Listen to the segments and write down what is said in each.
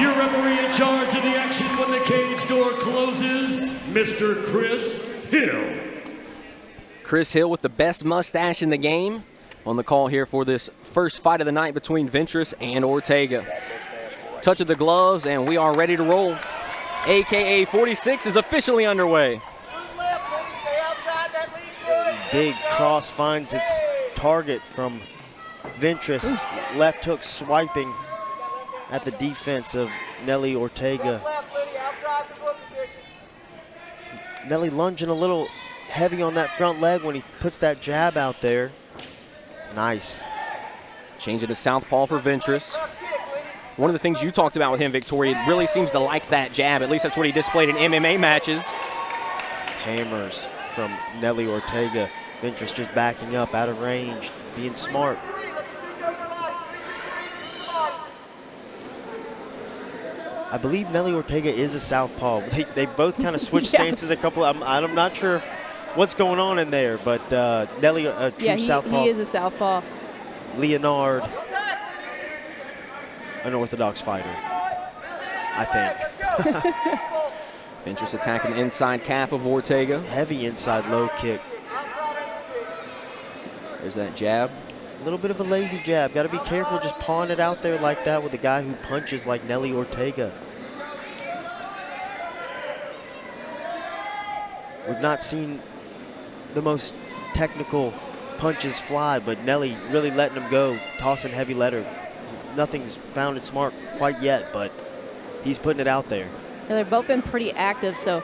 Your referee in charge of the action when the cage door closes, Mr. Chris Hill. Chris Hill with the best mustache in the game on the call here for this first fight of the night between Ventress and Ortega. Touch of the gloves, and we are ready to roll. AKA 46 is officially underway. Big cross finds its target from Ventress. Left hook swiping at the defense of Neile Ortega. Neile lunging a little heavy on that front leg when he puts that jab out there. Nice. Change it to southpaw for Ventress. One of the things you talked about with him, Victoria, really seems to like that jab. At least that's what he displayed in MMA matches. Hammers from Neile Ortega. Ventress just backing up, out of range, being smart. I believe Neile Ortega is a southpaw. They both kind of switch stances a couple. I'm not sure what's going on in there, but Neile, a true southpaw. He is a southpaw. Leonard, an orthodox fighter, I think. Ventress attacking the inside calf of Ortega. Heavy inside low kick. There's that jab. A little bit of a lazy jab. Got to be careful just pawing it out there like that with a guy who punches like Neile Ortega. We've not seen the most technical punches fly, but Neile really letting him go, tossing heavy letter. Nothing's found its mark quite yet, but he's putting it out there. Yeah, they've both been pretty active, so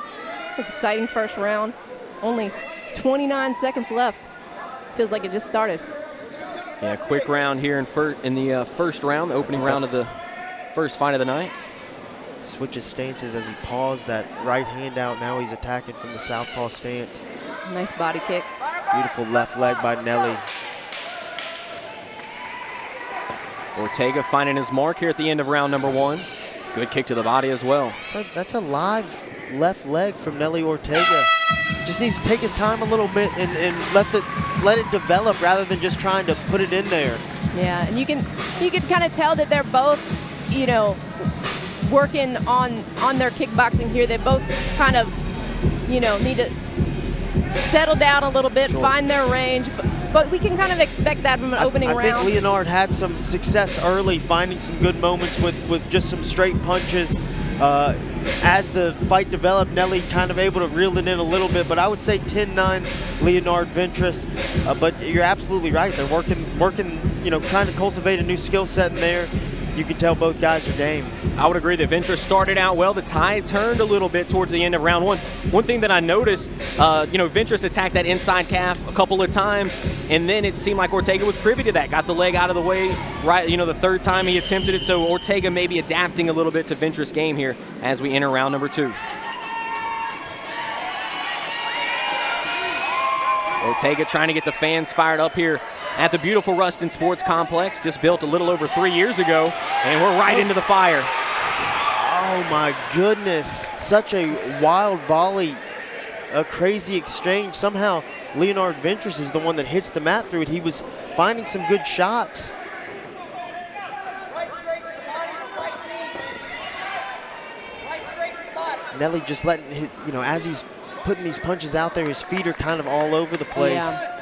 exciting first round. Only 29 seconds left. Feels like it just started. Yeah, quick round here in the first round, the opening round of the first fight of the night. Switches stances as he paws that right hand out. Now he's attacking from the southpaw stance. Nice body kick. Beautiful left leg by Neile. Ortega finding his mark here at the end of round number one. Good kick to the body as well. That's a live left leg from Neile Ortega. Just needs to take his time a little bit and let it develop rather than just trying to put it in there. Yeah, and you can kind of tell that they're both, you know, working on their kickboxing here. They both kind of, you know, need to settle down a little bit, find their range. But we can kind of expect that from an opening round. I think Leonard had some success early, finding some good moments with just some straight punches. As the fight developed, Neile kind of able to reel it in a little bit, but I would say 10-9 Leonard Ventress. But you're absolutely right. They're working, you know, trying to cultivate a new skill set in there. You can tell both guys are game. I would agree that Ventress started out well. The tide turned a little bit towards the end of round one. One thing that I noticed, you know, Ventress attacked that inside calf a couple of times, and then it seemed like Ortega was privy to that. Got the leg out of the way, right? You know, the third time he attempted it. So Ortega may be adapting a little bit to Ventress' game here as we enter round number two. Ortega trying to get the fans fired up here at the beautiful Ruston Sports Complex, just built a little over 3 years ago, and we're right into the fire. Oh my goodness, such a wild volley, a crazy exchange. Somehow Leonard Ventress is the one that hits the mat through it. He was finding some good shots. Neile just letting his, you know, as he's putting these punches out there, his feet are kind of all over the place. Yeah.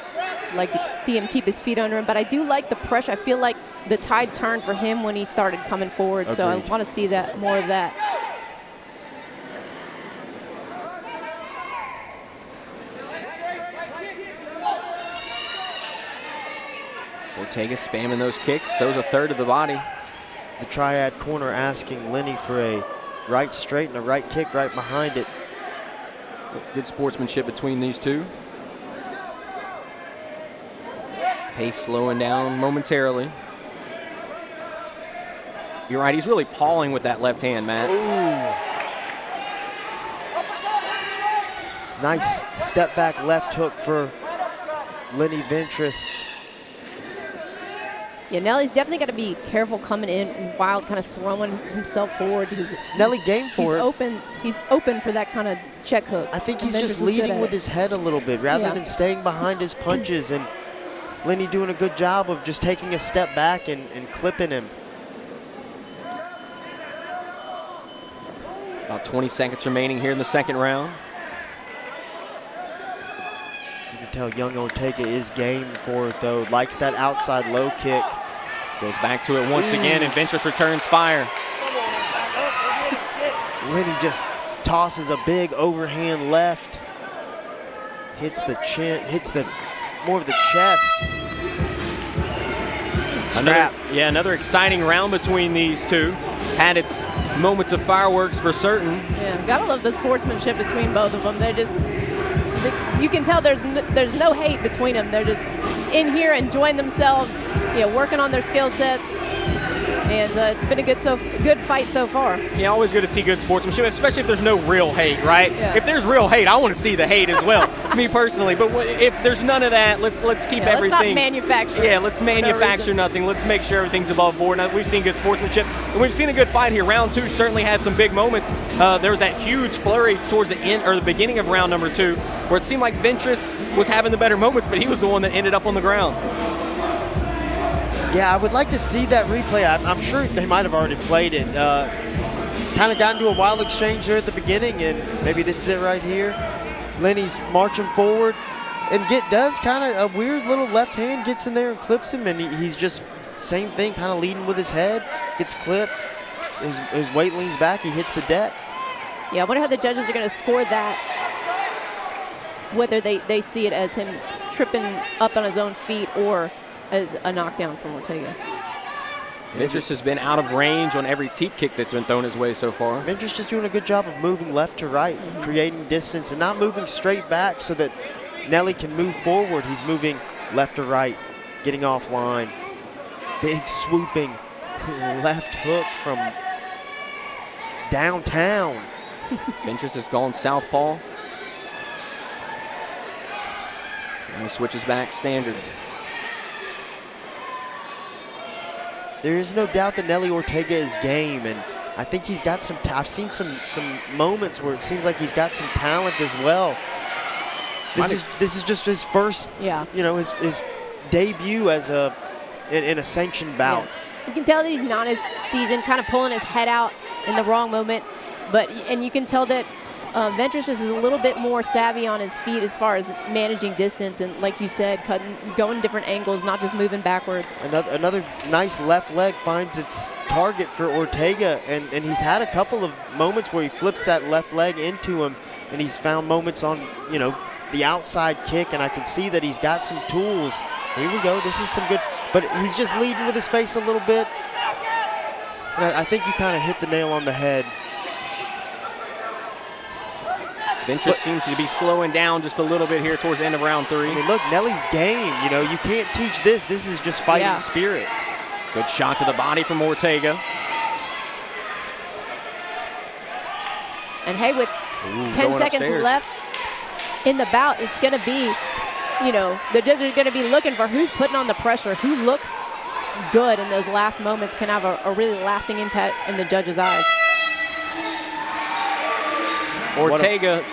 Like to see him keep his feet under him, but I do like the pressure. I feel like the tide turned for him when he started coming forward. Agreed. So I want to see that, more of that. Ortega spamming those kicks, throws a third of the body. The triad corner asking Lenny for a right straight and a right kick right behind it. Good sportsmanship between these two. Pace slowing down momentarily. You're right, he's really pawing with that left hand, Matt. Ooh. Nice step back left hook for Lenny Ventress. Yeah, Neile's definitely got to be careful coming in wild, kind of throwing himself forward. Neile game for it. He's open for that kind of check hook. I think he's just leading with his head a little bit rather than staying behind his punches. And Lenny doing a good job of just taking a step back and clipping him. About 20 seconds remaining here in the second round. You can tell young Ortega is game for it, though. Likes that outside low kick. Goes back to it once again, and Ventress returns fire. Lenny just tosses a big overhand left. Hits the chin, hits the more of the chest. Another exciting round between these two. Had its moments of fireworks for certain. Yeah, gotta love the sportsmanship between both of them. You can tell there's no hate between them. They're just in here enjoying themselves, working on their skill sets. And it's been a good fight so far. Yeah, always good to see good sportsmanship, especially if there's no real hate, right? Yeah. If there's real hate, I want to see the hate as well, me personally. But if there's none of that, let's keep everything. Let's not manufacture. Yeah, let's manufacture nothing. Let's make sure everything's above board. Now, we've seen good sportsmanship, and we've seen a good fight here. Round 2 certainly had some big moments. There was that huge flurry towards the end or the beginning of round number 2, where it seemed like Ventress was having the better moments, but he was the one that ended up on the ground. Yeah, I would like to see that replay. I'm sure they might have already played it. Kind of got into a wild exchange there at the beginning, and maybe this is it right here. Lenny's marching forward, and does kind of a weird little left hand, gets in there and clips him, and he's just same thing, kind of leading with his head, gets clipped. His weight leans back, he hits the deck. Yeah, I wonder how the judges are going to score that, whether they see it as him tripping up on his own feet or as a knockdown from Ortega. Ventress has been out of range on every teep kick that's been thrown his way so far. Ventress just doing a good job of moving left to right, creating distance, and not moving straight back so that Neile can move forward. He's moving left to right, getting offline. Big swooping left hook from downtown. Ventress has gone southpaw. And he switches back standard. There is no doubt that Neile Ortega is game, and I think he's got some. I've seen some moments where it seems like he's got some talent as well. This is just his first, his debut as in a sanctioned bout. Yeah. You can tell that he's not as seasoned, kind of pulling his head out in the wrong moment, and you can tell that Ventress is a little bit more savvy on his feet as far as managing distance, and like you said, going different angles, not just moving backwards. Another nice left leg finds its target for Ortega, and he's had a couple of moments where he flips that left leg into him, and he's found moments on the outside kick, and I can see that he's got some tools. Here we go. This is some good, but he's just leading with his face a little bit. And I think you kind of hit the nail on the head. Ventress seems to be slowing down just a little bit here towards the end of round 3. I mean, look, Nellie's game. You can't teach this. This is just fighting spirit. Good shot to the body from Ortega. And hey, with 10 seconds left in the bout, it's going to be, the judges are going to be looking for who's putting on the pressure, who looks good in those last moments, can have a really lasting impact in the judges' eyes. Ortega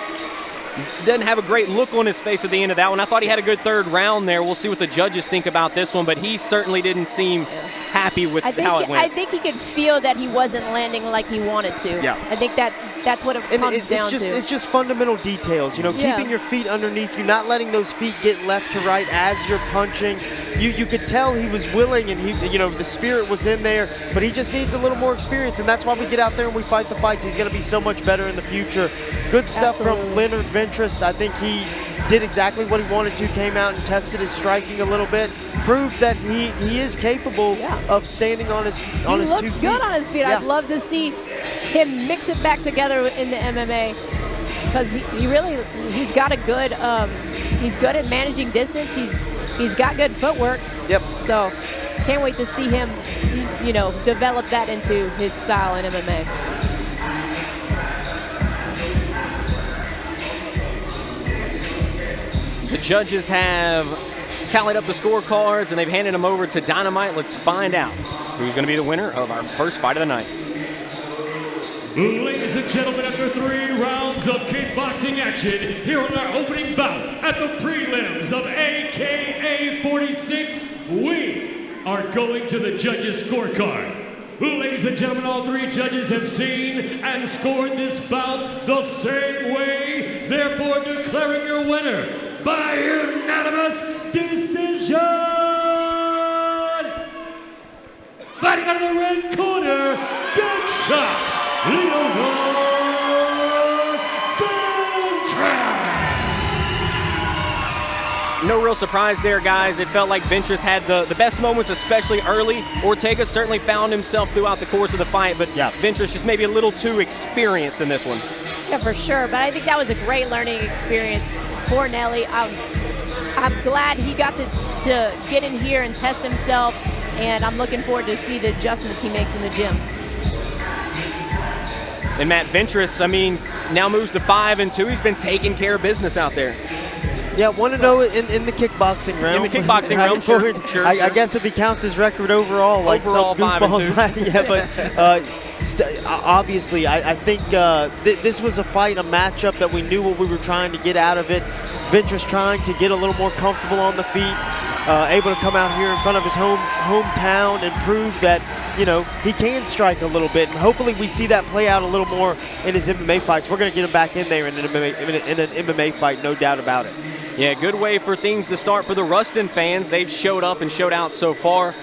doesn't have a great look on his face at the end of that one. I thought he had a good third round there. We'll see what the judges think about this one, but he certainly didn't seem happy with how it went. I think he could feel that he wasn't landing like he wanted to. Yeah. I think that's what it comes down to. It's just fundamental details, keeping your feet underneath you, not letting those feet get left to right as you're punching. You could tell he was willing, and the spirit was in there, but he just needs a little more experience, and that's why we get out there and we fight the fights. He's going to be so much better in the future. Good stuff from Leonard Ventress. I think he did exactly what he wanted to, came out and tested his striking a little bit, proved that he is capable of standing on his 2 feet. He looks good on his feet. Yeah. I'd love to see him mix it back together in the MMA, because he's got a good, he's good at managing distance. He's got good footwork. Yep. So can't wait to see him, develop that into his style in MMA. The judges have tallied up the scorecards, and they've handed them over to Dynamite. Let's find out who's going to be the winner of our first fight of the night. Ladies and gentlemen, after 3 rounds of kickboxing action, here on our opening bout at the prelims of AKA 46, we are going to the judges' scorecard. Ladies and gentlemen, all three judges have seen and scored this bout the same way, therefore declaring your winner by unanimous decision. Fighting out of the red corner, Deadshot, Leonard Ventress. No real surprise there, guys. It felt like Ventress had the best moments, especially early. Ortega certainly found himself throughout the course of the fight, but Yeah. Ventress just maybe a little too experienced in this one. Yeah, for sure. But I think that was a great learning experience for Neile. I'm glad he got to get in here and test himself, and I'm looking forward to see the adjustments he makes in the gym. And Matt Ventress, I mean, now moves to 5-2. He's been taking care of business out there. Yeah, 1-0 in the kickboxing realm. In the kickboxing realm, sure. I guess if he counts his record overall, like Overall, some goofballs, 5-2. yeah, but obviously, I think this was a fight, a matchup that we knew what we were trying to get out of it. Ventress trying to get a little more comfortable on the feet, able to come out here in front of his hometown and prove that, you know, he can strike a little bit. And hopefully we see that play out a little more in his MMA fights. We're going to get him back in there in an MMA fight, no doubt about it. Yeah, good way for things to start for the Rustin fans. They've showed up and showed out so far.